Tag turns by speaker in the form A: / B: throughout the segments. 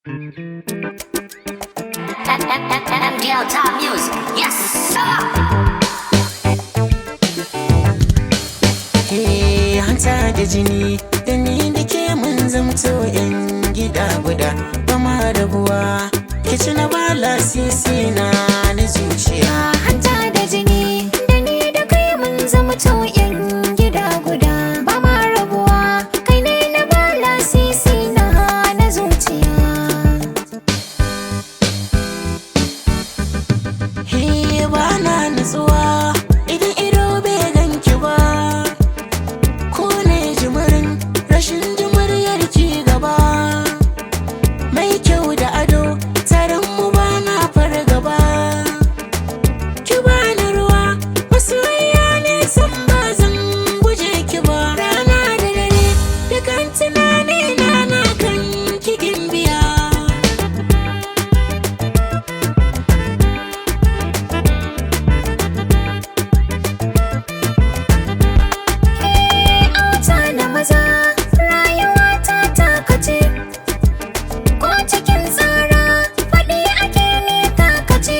A: MDL Top Music, yes sir.
B: Hey, hanta da jini da ni da ke mun zamto 'yan gida guda ba ma rabuwa ke ci na ba lasisi na zuciya.
C: Hanta da jini da ni da kai mun zamto 'yan gida guda ba ma rabuwa kai ne na ba lasisi na zuciya.
B: Hey, ba na nutsuwa idan ido bai ganki ba, ko ne jimirin rashin jimuriyar ci gaba. Mai kyau da ado taron mu ba na fargaba, ki bani ruwa masoyiya ne san ba zan guje ki ba. Rana da dare dukan tunani na kan ki gimbiya.
C: Auta na maza rayuwa ta takace, ko cikin tsara faɗi ake ne takace.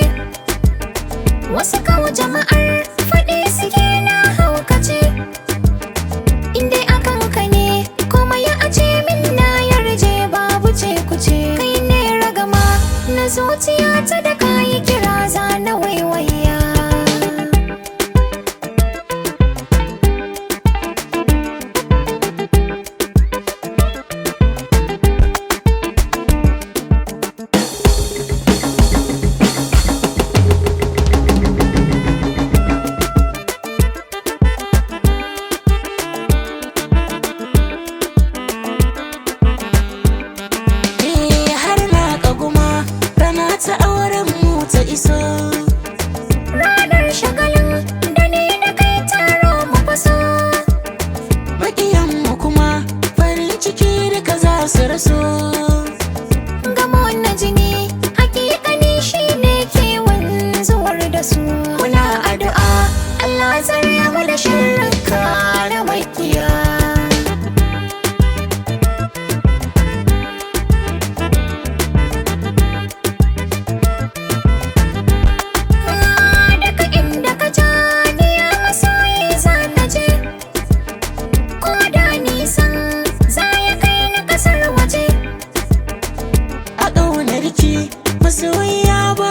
C: Wasu kawo jama'ar faɗi suke na haukace, inda akan ka ne kuma ya ace min na yarje babu ce kuce. Kai ne ragama na zuciya ta da kayi kira za na waiwaya.
B: Ta auren mu ta iso,
C: Ranar shagalin da ni da kai taro mu faso.
B: maƙiyan mu kuma farin ciki duka za su raso.
C: Gamo na jini hakikani shi ne ke wanzuwar da su. Muna addu'a Allah tsare mu da shirka na makiya. Daga inda ka ja ni ya masoyi za na je, ko da nisan za ya kai ni kasar waje.
B: A ƙaunar ki masoyiya ba